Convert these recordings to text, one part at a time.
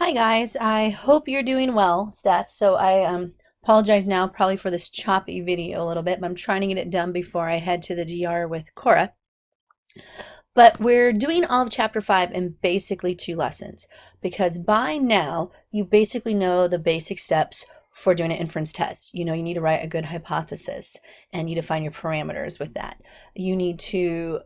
Hi guys, I hope you're doing well, stats. So I apologize now probably for this choppy video a little bit, but I'm trying to get it done before I head to the DR with Cora. But we're doing all of chapter 5 in basically 2 lessons because by now you basically know the basic steps for doing an inference test. You know, you need to write a good hypothesis and you define your parameters with that. You need to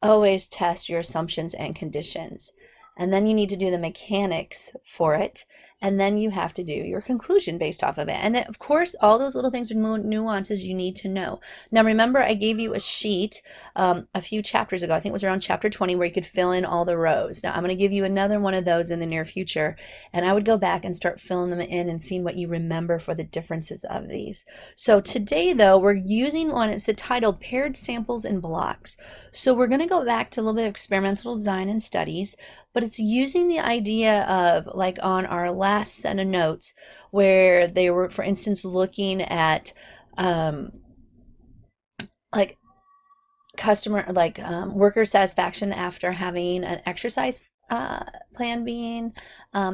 always test your assumptions and conditions. And then you need to do the mechanics for it. And then you have to do your conclusion based off of it. And of course, all those little things are nuances you need to know. Now, remember, I gave you a sheet a few chapters ago. I think it was around chapter 20 where you could fill in all the rows. Now, I'm going to give you another one of those in the near future. And I would go back and start filling them in and seeing what you remember for the differences of these. So today, though, we're using one. It's the titled Paired Samples and Blocks. So we're going to go back to a little bit of experimental design and studies. But it's using the idea of, like on our last set of notes, where they were, for instance, looking at like worker satisfaction after having an exercise plan being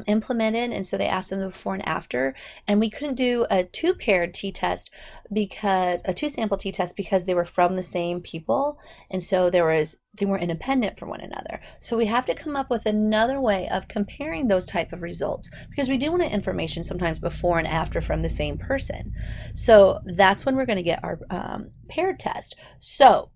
implemented, and so they asked them the before and after, and we couldn't do a two-paired t-test because a two-sample t-test because they were from the same people, and so they were independent from one another. So we have to come up with another way of comparing those type of results because we do want information sometimes before and after from the same person. So that's when we're going to get our paired test. So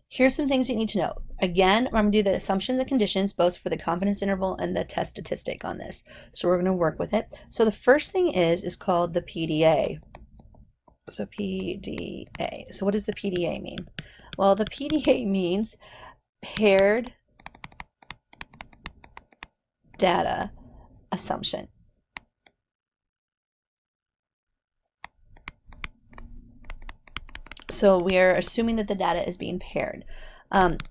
here's some things you need to know. Again, I'm going to do the assumptions and conditions, both for the confidence interval and the test statistic on this. So we're going to work with it. So the first thing is called the PDA. So PDA. So what does the PDA mean? Well, the PDA means paired data assumption. So we are assuming that the data is being paired.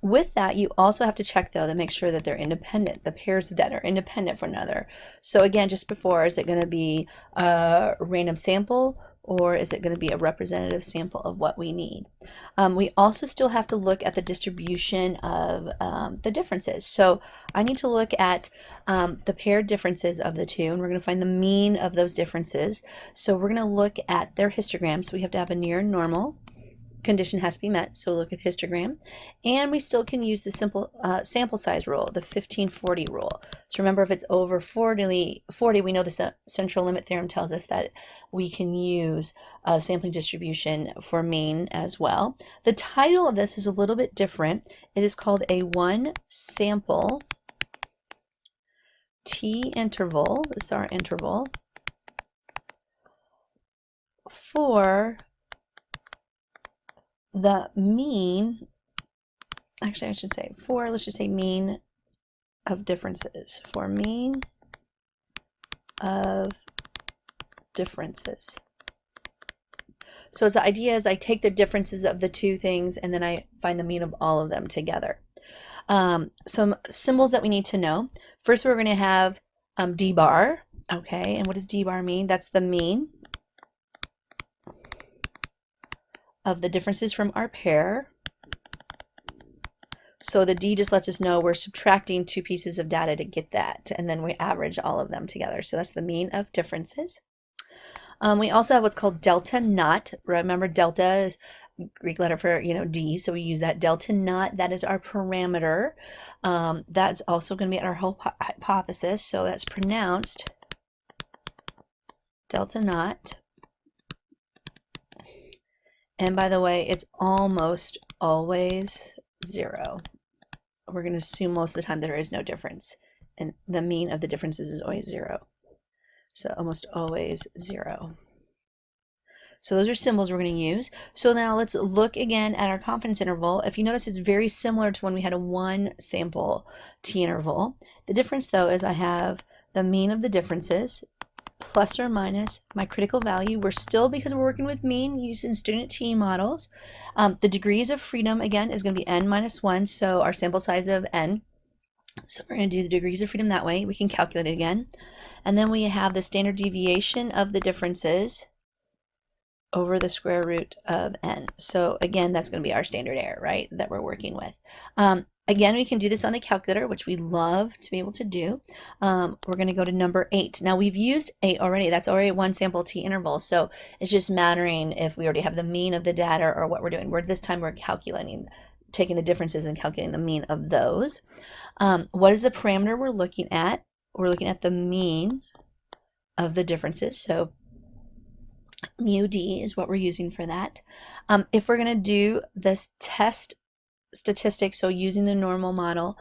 With that, you also have to check, though, to make sure that they're independent. The pairs of data are independent from one another. So again, just before, is it going to be a random sample or is it going to be a representative sample of what we need? We also still have to look at the distribution of the differences. So I need to look at the paired differences of the two, and we're going to find the mean of those differences. So we're going to look at their histograms. So we have to have a near normal condition has to be met, so look at histogram, and we still can use the simple sample size rule, the 1540 rule. So remember, if it's over 40, we know the central limit theorem tells us that we can use a sampling distribution for mean as well. The title of this is a little bit different. It is called a one sample t interval. This is our interval for the mean, actually I should say for, let's just say mean of differences, for mean of differences. So the idea is I take the differences of the two things and then I find the mean of all of them together. Some symbols that we need to know. First, we're going to have d bar, okay, and what does d bar mean? That's the mean of the differences from our pair. So the D just lets us know we're subtracting two pieces of data to get that, and then we average all of them together. So that's the mean of differences. We also have what's called delta naught. Remember, delta is Greek letter for, D, so we use that delta naught. That is our parameter. That's also going to be at our whole hypothesis, so that's pronounced delta naught. And by the way, it's almost always 0. We're going to assume most of the time there is no difference. And the mean of the differences is always 0. So almost always 0. So those are symbols we're going to use. So now let's look again at our confidence interval. If you notice, it's very similar to when we had a one sample t interval. The difference, though, is I have the mean of the differences plus or minus my critical value. We're still, because we're working with mean, using student t models. The degrees of freedom, again, is going to be n minus 1, so our sample size of n. So we're going to do the degrees of freedom that way. We can calculate it again. And then we have the standard deviation of the differences over the square root of n. So again, that's going to be our standard error, right, that we're working with. Again, we can do this on the calculator, which we love to be able to do. We're going to go to number 8. Now we've used 8 already. That's already one sample t interval. So it's just mattering if we already have the mean of the data or what we're doing. This time we're calculating, taking the differences and calculating the mean of those. What is the parameter we're looking at? We're looking at the mean of the differences. So mu d is what we're using for that. If we're going to do this test statistics, so using the normal model,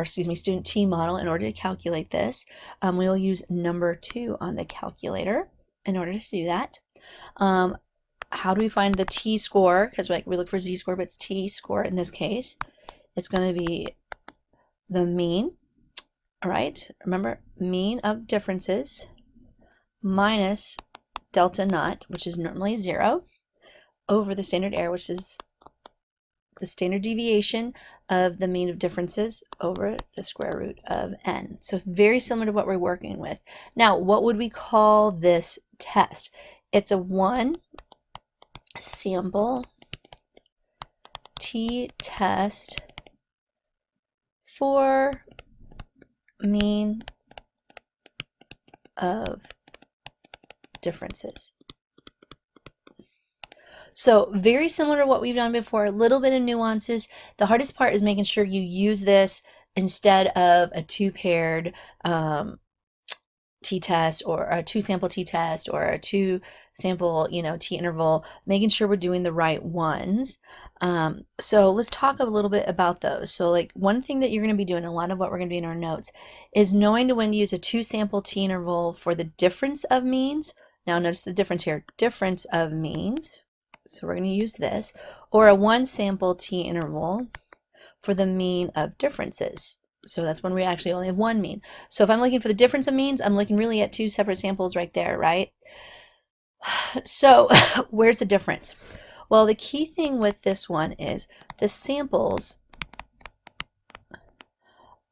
student t model in order to calculate this, we'll use number 2 on the calculator in order to do that. How do we find the t score? Because we look for z score, but it's t score in this case. It's going to be the mean. All right, remember, mean of differences minus delta naught, which is normally 0, over the standard error, which is the standard deviation of the mean of differences over the square root of n. So very similar to what we're working with. Now, what would we call this test? It's a one sample t-test for mean of differences. So very similar to what we've done before, a little bit of nuances. The hardest part is making sure you use this instead of a two-paired t-test or a two-sample t-test or a two-sample, t-interval, making sure we're doing the right ones. So let's talk a little bit about those. So like one thing that you're going to be doing, a lot of what we're going to be in our notes, is knowing when to use a two-sample t-interval for the difference of means. Now notice the difference here, difference of means. So we're going to use this, or a one sample t-interval for the mean of differences. So that's when we actually only have one mean. So if I'm looking for the difference of means, I'm looking really at two separate samples right there, right? So where's the difference? Well, the key thing with this one is the samples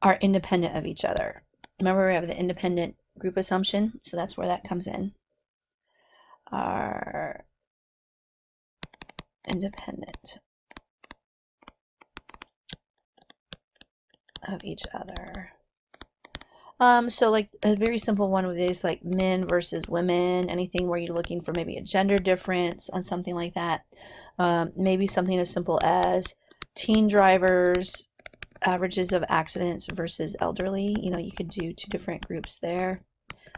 are independent of each other. Remember, we have the independent group assumption, so that's where that comes in. Are independent of each other. So like a very simple one with this, like men versus women, anything where you're looking for maybe a gender difference on something like that. Maybe something as simple as teen drivers, averages of accidents versus elderly. You could do two different groups there.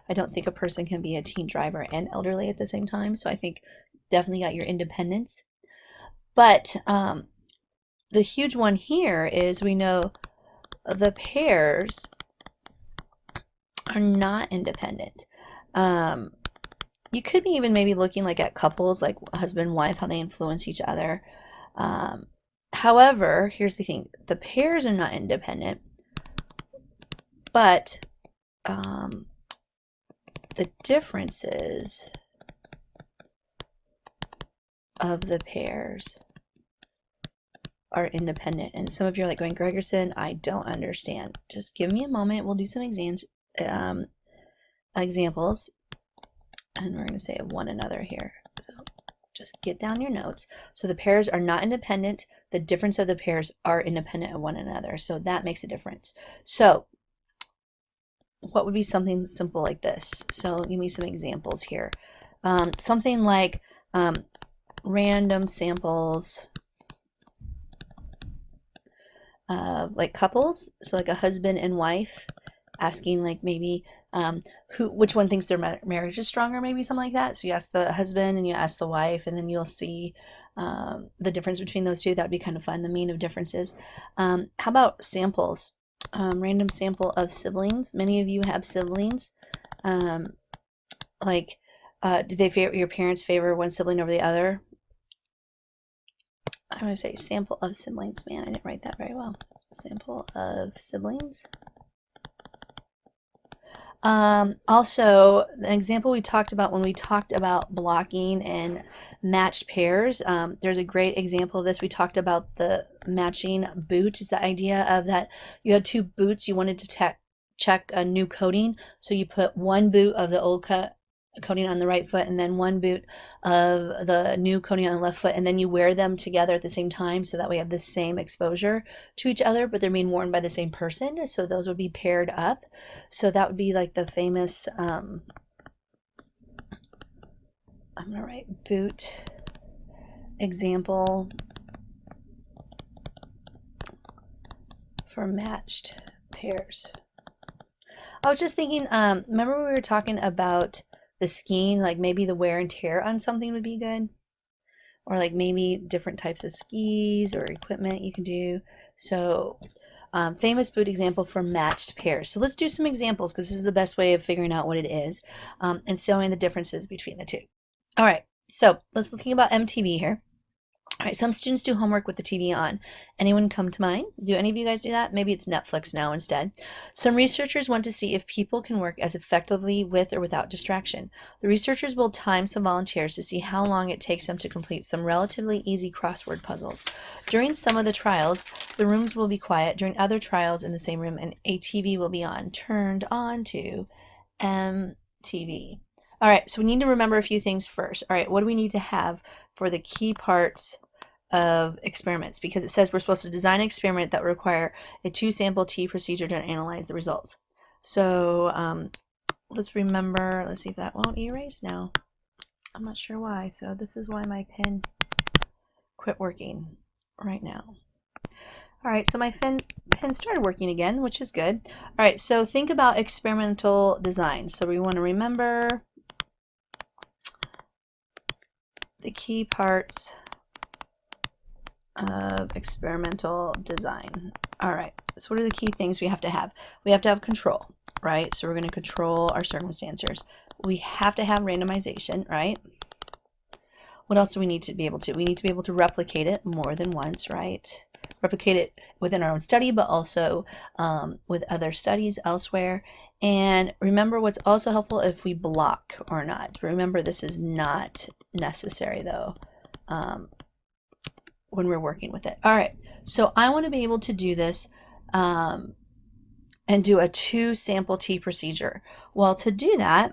I don't think a person can be a teen driver and elderly at the same time, so I think definitely got your independence. But the huge one here is we know the pairs are not independent. You could be even maybe looking like at couples, like husband and wife, how they influence each other. However, here's the thing. The pairs are not independent, but the differences of the pairs are independent. And some of you are like going, Gregerson, I don't understand. Just give me a moment. We'll do some examples. And we're going to say of one another here. So just get down your notes. So the pairs are not independent. The difference of the pairs are independent of one another. So that makes a difference. So what would be something simple like this? So give me some examples here. Something like random samples of like couples. So like a husband and wife, asking like maybe which one thinks their marriage is stronger, maybe something like that. So you ask the husband and you ask the wife, and then you'll see the difference between those two. That would be kind of fun, the mean of differences. How about samples? Random sample of siblings. Many of you have siblings. Do your parents favor one sibling over the other? I'm going to say sample of siblings. Man, I didn't write that very well. Sample of siblings. Also, the example we talked about when we talked about blocking and matched pairs, there's a great example of this. We talked about the matching boot. Is the idea of that you had two boots, you wanted to check a new coating, so you put one boot of the old coating on the right foot and then one boot of the new coating on the left foot, and then you wear them together at the same time so that we have the same exposure to each other, but they're being worn by the same person, so those would be paired up. So that would be like the famous I'm gonna write boot example for matched pairs. I was just thinking, remember we were talking about the skiing, like maybe the wear and tear on something would be good, or like maybe different types of skis or equipment you can do. So famous boot example for matched pairs. So let's do some examples because this is the best way of figuring out what it is and showing the differences between the two. All right, so let's looking about MTV here. All right, some students do homework with the TV on. Anyone come to mind? Do any of you guys do that? Maybe it's Netflix now instead. Some researchers want to see if people can work as effectively with or without distraction. The researchers will time some volunteers to see how long it takes them to complete some relatively easy crossword puzzles. During some of the trials, the rooms will be quiet. During other trials in the same room, a TV will be on, turned on to MTV. All right, so we need to remember a few things first. All right, what do we need to have for the key parts of experiments? Because it says we're supposed to design an experiment that will require a two-sample T procedure to analyze the results. So let's remember, let's see if that won't erase now. I'm not sure why. So this is why my pen quit working right now. All right, so my pen started working again, which is good. All right, so think about experimental design. So we want to remember the key parts of experimental design. All right, so what are the key things we have to have? We have to have control, right? So we're going to control our circumstances. We have to have randomization, right? What else do we need to be able to? We need to be able to replicate it more than once, right? Replicate it within our own study, but also with other studies elsewhere. And remember what's also helpful if we block or not. Remember, this is not necessary though when we're working with it. All right, so I want to be able to do this and do a two-sample T procedure. Well, to do that,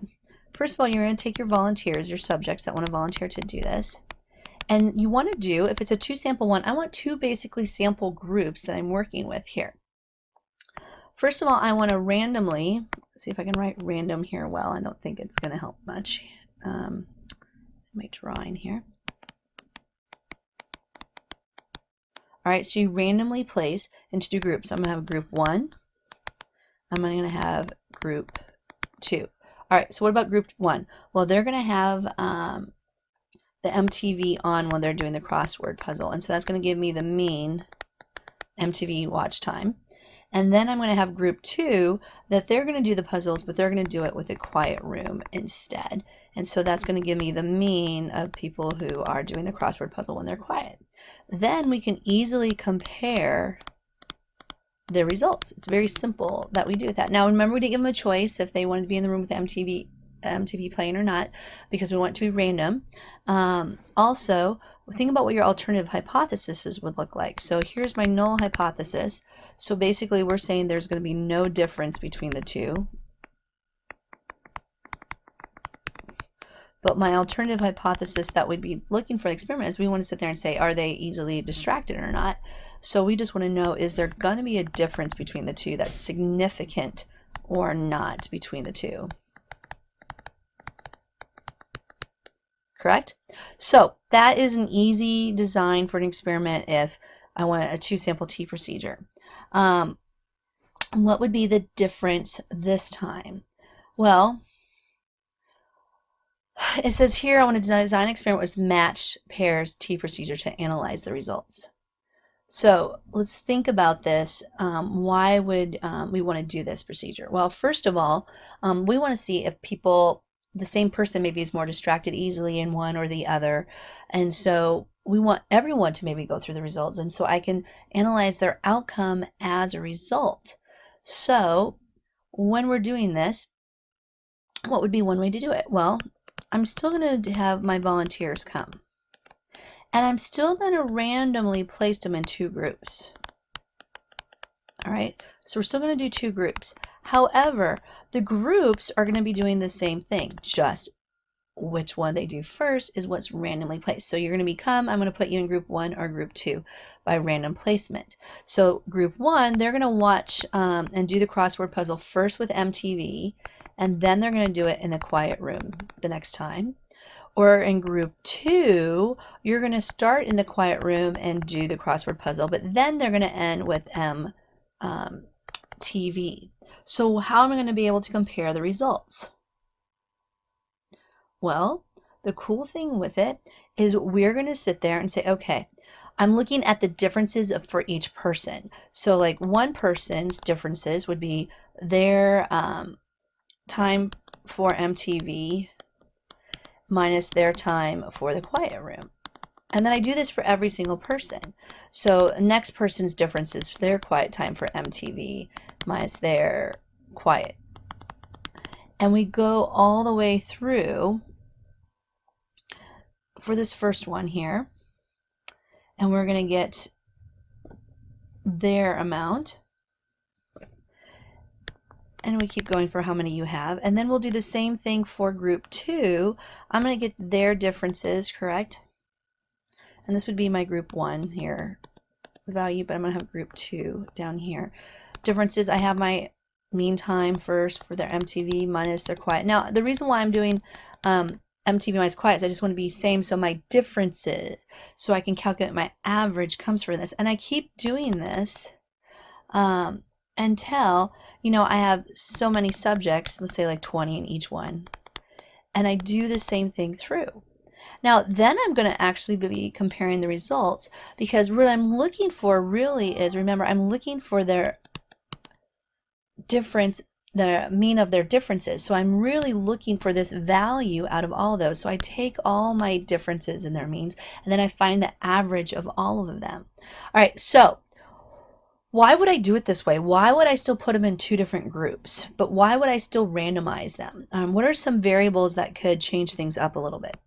first of all, you're going to take your volunteers, your subjects that want to volunteer to do this. And you want to do, if it's a two-sample one, I want two basically sample groups that I'm working with here. First of all, I want to randomly, see if I can write random here well. I don't think it's going to help much. My drawing here. All right, so you randomly place into two groups. So I'm going to have group 1. I'm going to have group 2. All right, so what about group 1? Well, they're going to have the MTV on when they're doing the crossword puzzle. And so that's going to give me the mean MTV watch time. And then I'm going to have group 2 that they're going to do the puzzles, but they're going to do it with a quiet room instead. And so that's going to give me the mean of people who are doing the crossword puzzle when they're quiet. Then we can easily compare the results. It's very simple that we do that. Now remember, we didn't give them a choice if they wanted to be in the room with the MTV playing or not, because we want it to be random. Also, think about what your alternative hypotheses would look like. So here's my null hypothesis. So basically we're saying there's going to be no difference between the two. But my alternative hypothesis that we'd be looking for the experiment is we want to sit there and say, are they easily distracted or not? So we just want to know, is there going to be a difference between the two that's significant or not between the two? Correct? So that is an easy design for an experiment if I want a two-sample T procedure. What would be the difference this time? Well, it says here I want to design an experiment with matched pairs T procedure to analyze the results. So let's think about this. Why would we want to do this procedure? Well, first of all, we want to see if people, the same person maybe is more distracted easily in one or the other. And so we want everyone to maybe go through the results. And so I can analyze their outcome as a result. So when we're doing this, what would be one way to do it? Well, I'm still going to have my volunteers come. And I'm still going to randomly place them in two groups. All right, so we're still going to do two groups. However, the groups are going to be doing the same thing, just which one they do first is what's randomly placed. So you're going to become, I'm going to put you in group 1 or group 2 by random placement. So group 1, they're going to watch and do the crossword puzzle first with MTV, and then they're going to do it in the quiet room the next time. Or in group 2, you're going to start in the quiet room and do the crossword puzzle, but then they're going to end with MTV. So how am I going to be able to compare the results? Well, the cool thing with it is we're going to sit there and say, okay, I'm looking at the differences for each person. So like one person's differences would be their time for MTV minus their time for the quiet room. And then I do this for every single person. So next person's difference is their quiet time for MTV minus their quiet. And we go all the way through for this first one here. And we're going to get their amount. And we keep going for how many you have. And then we'll do the same thing for group 2. I'm going to get their differences, correct? And this would be my group 1 here value, but I'm going to have group 2 down here. Differences, I have my mean time first for their MTV minus their quiet. Now, the reason why I'm doing MTV minus quiet is I just want to be same, so my differences, so I can calculate my average comes for this. And I keep doing this until, you know, I have so many subjects, let's say like 20 in each one, and I do the same thing through. Now then I'm going to actually be comparing the results, because what I'm looking for really is, remember, I'm looking for their difference, the mean of their differences. So I'm really looking for this value out of all those. So I take all my differences in their means, and then I find the average of all of them. All right, so why would I do it this way? Why would I still put them in 2 different groups? But why would I still randomize them? What are some variables that could change things up a little bit?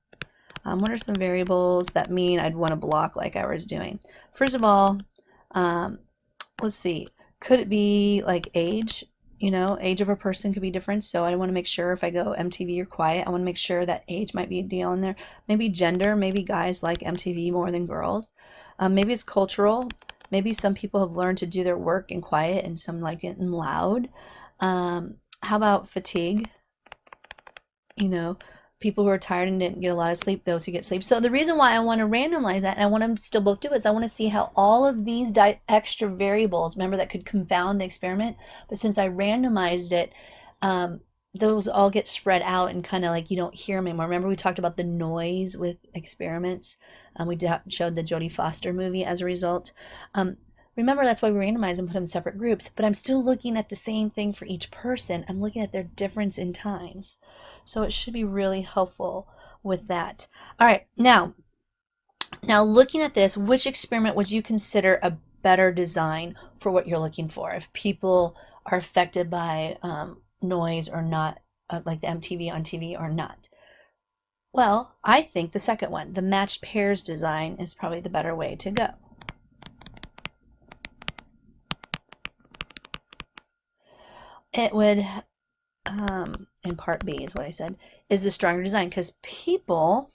What are some variables that mean I'd want to block like I was doing? First of all, let's see. Could it be like age? You know, age of a person could be different. So I want to make sure if I go MTV or quiet, I want to make sure that age might be a deal in there. Maybe gender. Maybe guys like MTV more than girls. Maybe it's cultural. Maybe some people have learned to do their work in quiet and some like it in loud. How about fatigue? You know, people who are tired and didn't get a lot of sleep, those who get sleep. So the reason why I want to randomize that, and I want to still both do it, is I want to see how all of these extra variables, remember, that could confound the experiment, but since I randomized it, those all get spread out and kind of like you don't hear them anymore. Remember we talked about the noise with experiments? We showed the Jodie Foster movie as a result. Remember, that's why we randomize and put them in separate groups, but I'm still looking at the same thing for each person. I'm looking at their difference in times. So it should be really helpful with that. All right, now looking at this, which experiment would you consider a better design for what you're looking for? If people are affected by noise or not, like the MTV on TV or not? Well, I think the second one, the matched pairs design, is probably the better way to go. It would, in part B is what I said, is the stronger design, because people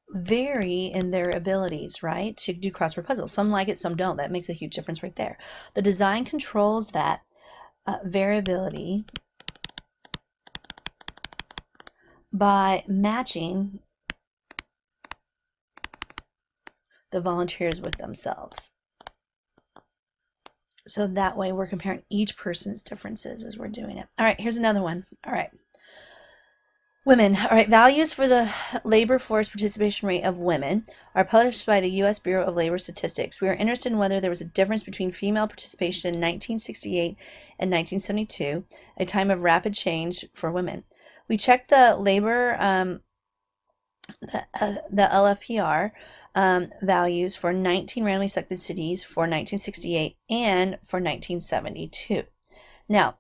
vary in their abilities, right, to do crossword puzzles. Some like it, some don't. That makes a huge difference right there. The design controls that variability by matching the volunteers with themselves. So that way we're comparing each person's differences as we're doing it. All right, here's another one. All right. Women. All right, values for the labor force participation rate of women are published by the U.S. Bureau of Labor Statistics. We are interested in whether there was a difference between female participation in 1968 and 1972, a time of rapid change for women. We checked the labor, the LFPR values for 19 randomly selected cities for 1968 and for 1972. Now,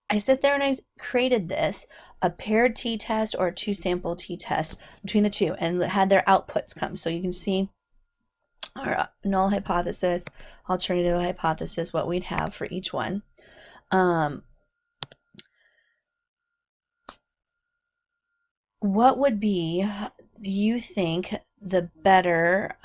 I sat there and I created this, a paired t-test or a 2-sample t-test between the two, and had their outputs come. So you can see our null hypothesis, alternative hypothesis, what we'd have for each one. what would be, do you think, the better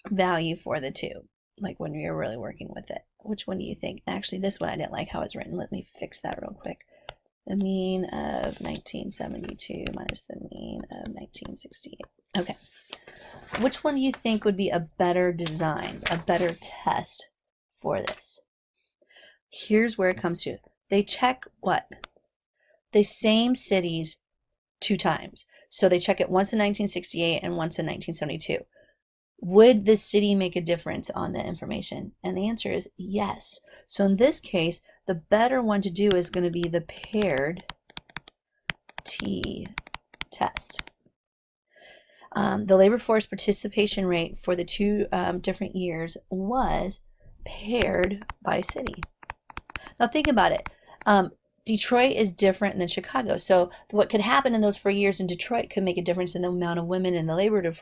value for the two? Like when you're really working with it, which one do you think? Actually, this one I didn't like how it's written. Let me fix that real quick. The mean of 1972 minus the mean of 1968. Okay. Which one do you think would be a better design, a better test for this? Here's where it comes to. They check what? The same cities 2 times. So they check it once in 1968 and once in 1972. Would this city make a difference on the information? And the answer is yes. So in this case, the better one to do is going to be the paired t-test. The labor force participation rate for the 2 different years was paired by city. Now think about it. Detroit is different than Chicago. So what could happen in those 4 years in Detroit could make a difference in the amount of women in the labor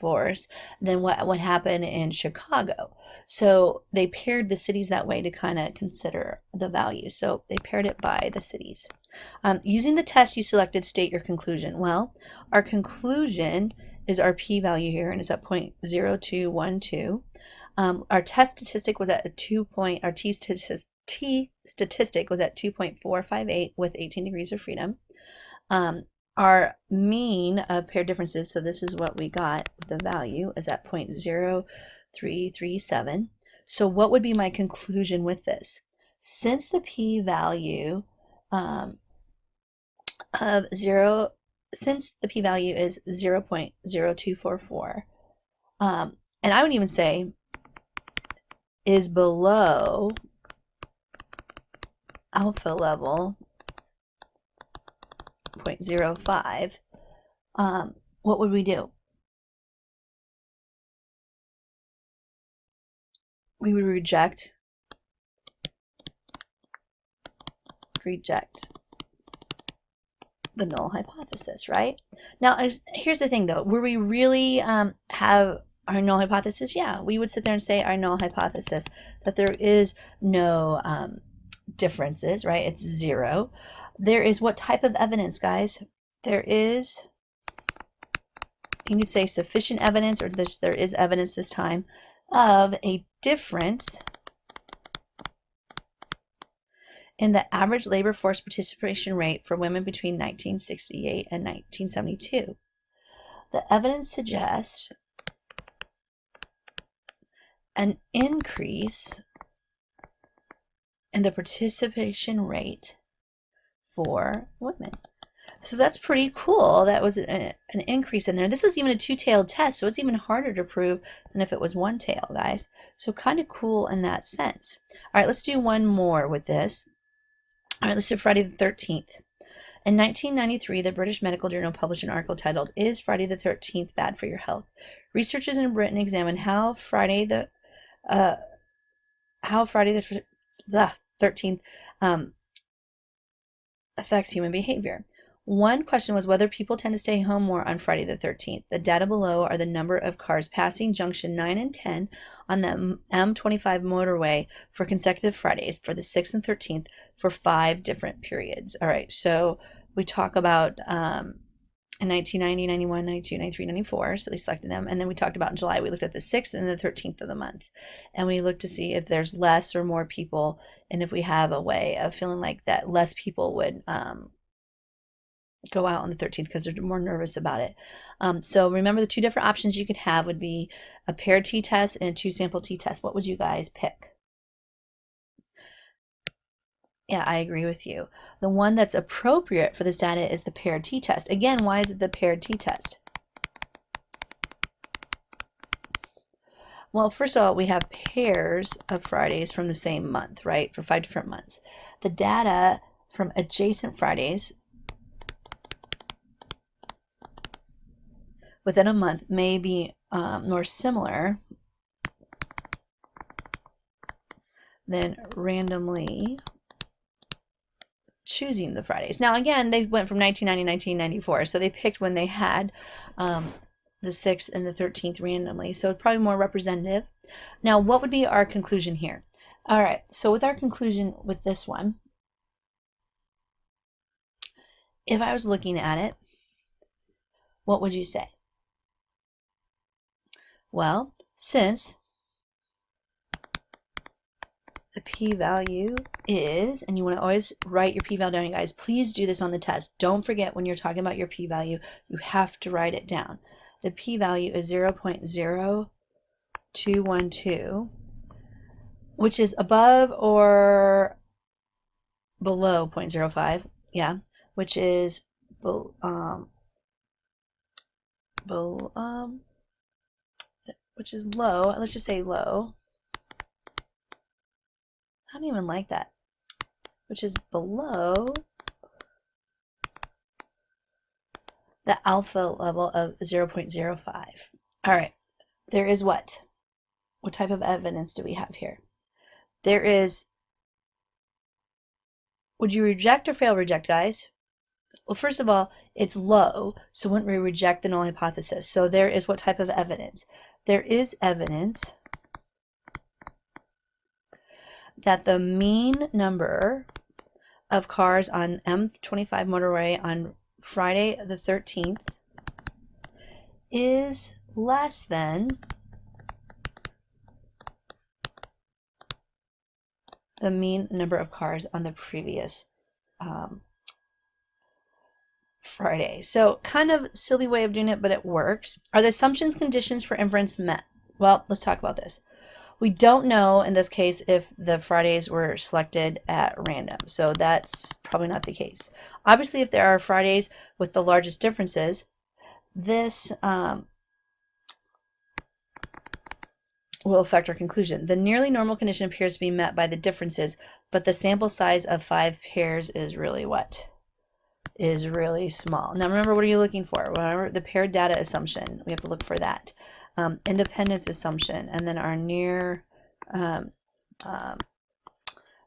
force than what happened in Chicago. So they paired the cities that way to kind of consider the value. So they paired it by the cities. Using the test you selected, state your conclusion. Well, our conclusion is our p-value here, and it's at 0.0212. Our test statistic was at our t statistic was at 2.458 with 18 degrees of freedom. Our mean of paired differences, so this is what we got, the value is at 0.0337. So what would be my conclusion with this? Since the p-value since the p-value is 0.0244, and I would even say is below alpha level 0.05, what would we do? We would reject the null hypothesis, right? Now, here's the thing though, where we really have our null hypothesis, yeah, we would sit there and say our null hypothesis, that there is no differences, right? It's 0. There is what type of evidence, guys? There is, you could say sufficient evidence, or there is evidence this time of a difference in the average labor force participation rate for women between 1968 and 1972. The evidence suggests an increase in the participation rate for women. So that's pretty cool. That was an increase in there. This was even a 2-tailed test, so it's even harder to prove than if it was 1-tail, guys. So kind of cool in that sense. All right, let's do one more with this. All right, let's do Friday the 13th. In 1993, the British Medical Journal published an article titled, "Is Friday the 13th Bad for Your Health?" Researchers in Britain examined how Friday the 13th affects human behavior. One question was whether people tend to stay home more on Friday the 13th. The data below are the number of cars passing junction 9 and 10 on the M25 motorway for consecutive Fridays for the 6th and 13th for 5 different periods. All right, so we talk about in 1990, 91, 92, 93, 94, so they selected them. And then we talked about in July, we looked at the 6th and the 13th of the month. And we looked to see if there's less or more people, and if we have a way of feeling like that less people would go out on the 13th because they're more nervous about it. So remember, the 2 different options you could have would be a paired t-test and a 2-sample t-test. What would you guys pick? Yeah, I agree with you. The one that's appropriate for this data is the paired t-test. Again, why is it the paired t-test? Well, first of all, we have pairs of Fridays from the same month, right? For 5 different months. The data from adjacent Fridays within a month may be more similar than randomly choosing the Fridays. Now, again, they went from 1990 to 1994, so they picked when they had the 6th and the 13th randomly, so it's probably more representative. Now, what would be our conclusion here? All right, so with our conclusion with this one, if I was looking at it, what would you say? Well, since the p-value is, and you want to always write your p-value down, you guys, please do this on the test. Don't forget when you're talking about your p-value, you have to write it down. The p-value is 0.0212, which is above or below 0.05, yeah, which is which is low. Let's just say low. I don't even like that. Which is below the alpha level of 0.05. All right, there is what? What type of evidence do we have here? There is, would you reject or fail reject, guys? Well, first of all, it's low, so wouldn't we reject the null hypothesis? So there is what type of evidence? There is evidence that the mean number of cars on M25 motorway on Friday the 13th is less than the mean number of cars on the previous Friday. So kind of silly way of doing it, but it works. Are the assumptions conditions for inference met? Well, let's talk about this. We don't know in this case if the Fridays were selected at random, so that's probably not the case. Obviously, if there are Fridays with the largest differences, this will affect our conclusion. The nearly normal condition appears to be met by the differences, but the sample size of 5 pairs is really what? Is really small. Now remember, what are you looking for? Remember the paired data assumption. We have to look for that. Independence assumption, and then our near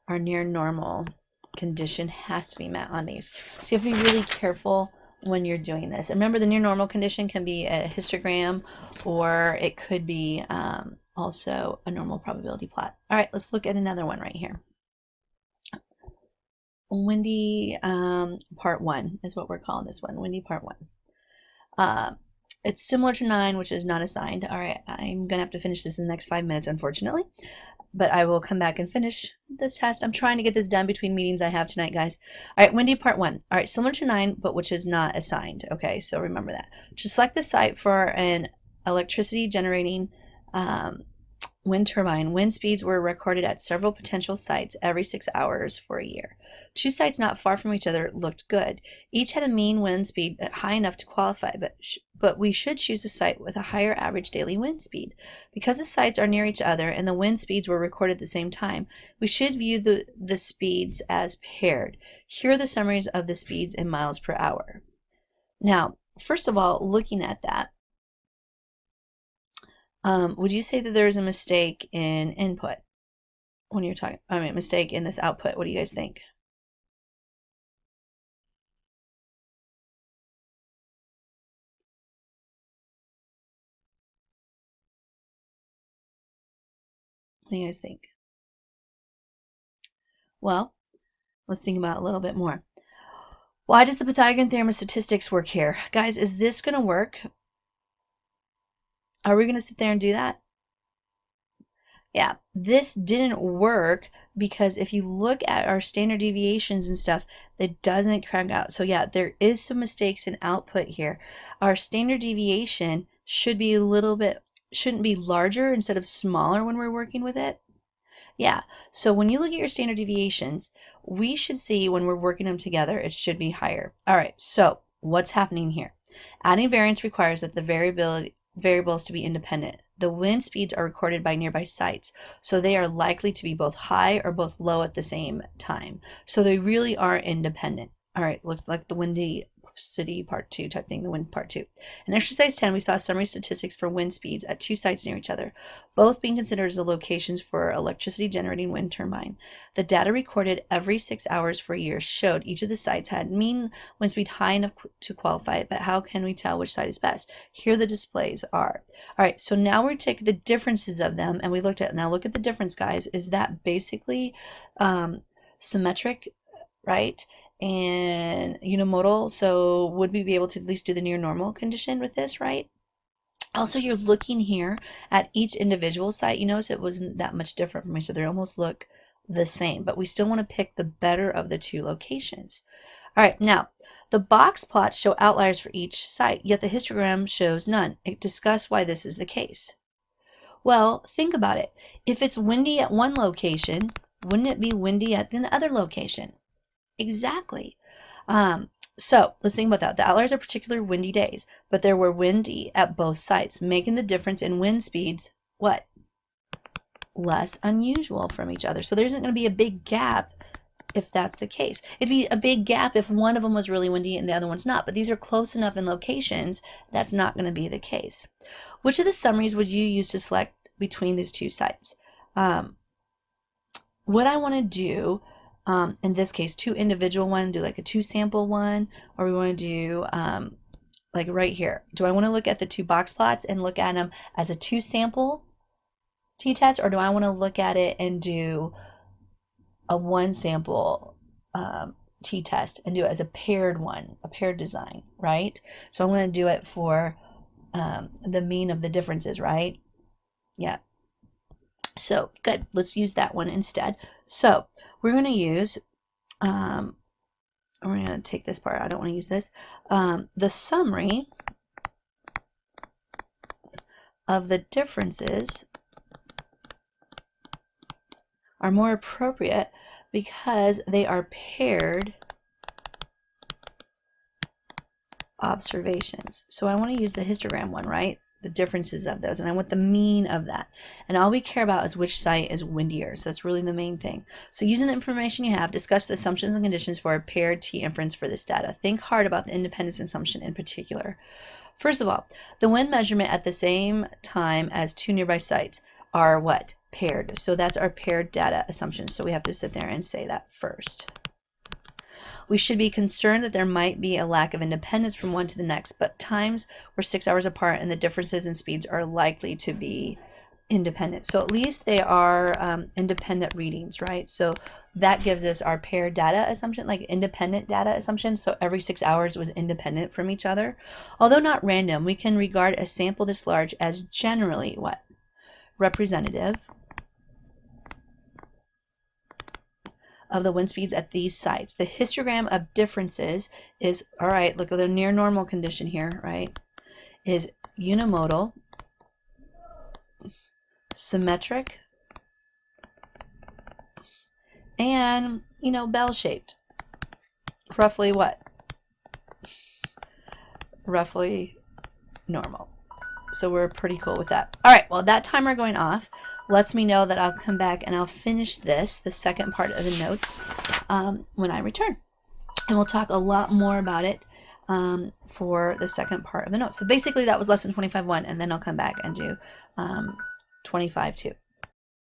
normal condition has to be met on these. So you have to be really careful when you're doing this. And remember, the near normal condition can be a histogram, or it could be also a normal probability plot. All right, let's look at another one right here. Windy part 1 is what we're calling this one. Windy part 1. It's similar to 9, which is not assigned. All right, I'm gonna have to finish this in the next 5 minutes, unfortunately, but I will come back and finish this test. I'm trying to get this done between meetings I have tonight, guys. All right, Windy part 1. All right, similar to 9, but which is not assigned. Okay, so remember that. To select the site for an electricity generating wind turbine, wind speeds were recorded at several potential sites every 6 hours for a year. 2 sites not far from each other looked good. Each had a mean wind speed high enough to qualify, but we should choose a site with a higher average daily wind speed. Because the sites are near each other and the wind speeds were recorded at the same time, we should view the speeds as paired. Here are the summaries of the speeds in miles per hour. Now, first of all, looking at that, would you say that there is a mistake in input when you're talking, mistake in this output? What do you guys think? What do you guys think? Well, let's think about it a little bit more. Why does the Pythagorean theorem of statistics work here? Guys, is this going to work? Are we going to sit there and do that? Yeah, this didn't work because if you look at our standard deviations and stuff, it doesn't crank out. So yeah, there is some mistakes in output here. Our standard deviation should be shouldn't be larger instead of smaller when we're working with it. Yeah, so when you look at your standard deviations, we should see when we're working them together, it should be higher. All right, so what's happening here? Adding variance requires that the variables to be independent. The wind speeds are recorded by nearby sites, so they are likely to be both high or both low at the same time. So they really are independent. All right, looks like the windy city part 2 type thing, the wind part 2. In exercise 10, we saw summary statistics for wind speeds at 2 sites near each other, both being considered as the locations for electricity generating wind turbine. The data recorded every 6 hours for a year showed each of the sites had mean wind speed high enough to qualify, but how can we tell which site is best? Here the displays are. All right, so now we take the differences of them and we looked at, now look at the difference, guys. Is that basically symmetric, right? and unimodal, so would we be able to at least do the near normal condition with this, right? Also, you're looking here at each individual site. You notice it wasn't that much different from each other. They almost look the same, but we still want to pick the better of the two locations. All right, now the box plots show outliers for each site, yet the histogram shows none. Discuss why this is the case. Well, think about it. If it's windy at one location, wouldn't it be windy at the other location? Exactly. So let's think about that. The outliers are particular windy days, but there were windy at both sites, making the difference in wind speeds what? Less unusual from each other. So there isn't going to be a big gap if that's the case. It'd be a big gap if one of them was really windy and the other one's not, but these are close enough in locations that's not going to be the case. Which of the summaries would you use to select between these two sites? What I want to do, in this case, two individual one, do like a two sample one, or we want to do like right here. Do I want to look at the two box plots and look at them as a two sample t-test, or do I want to look at it and do a one sample t-test and do it as a paired one, a paired design, right? So I'm going to do it for the mean of the differences, right? Yeah. So good, let's use that one instead. So we're going to use, we're going to take this part, I don't want to use this, the summary of the differences are more appropriate because they are paired observations. So I want to use the histogram one, right? The differences of those, and I want the mean of that. And all we care about is which site is windier. So that's really the main thing. So using the information you have, discuss the assumptions and conditions for a paired t-inference for this data. Think hard about the independence assumption in particular. First of all, the wind measurement at the same time as two nearby sites are what? Paired. So that's our paired data assumption. So we have to sit there and say that first. We should be concerned that there might be a lack of independence from one to the next, but times were 6 hours apart and the differences in speeds are likely to be independent. So at least they are independent readings, right? So that gives us our paired data assumption, like independent data assumption. So every 6 hours was independent from each other. Although not random, we can regard a sample this large as generally what? Representative of the wind speeds at these sites. The histogram of differences is, all right, look at the near normal condition here, right, is unimodal, symmetric, and, bell-shaped. Roughly what? Roughly normal. So we're pretty cool with that. All right, well, that timer going off lets me know that I'll come back and I'll finish this, the second part of the notes, when I return. And we'll talk a lot more about it for the second part of the notes. So basically that was lesson 25.1, and then I'll come back and do 25.2.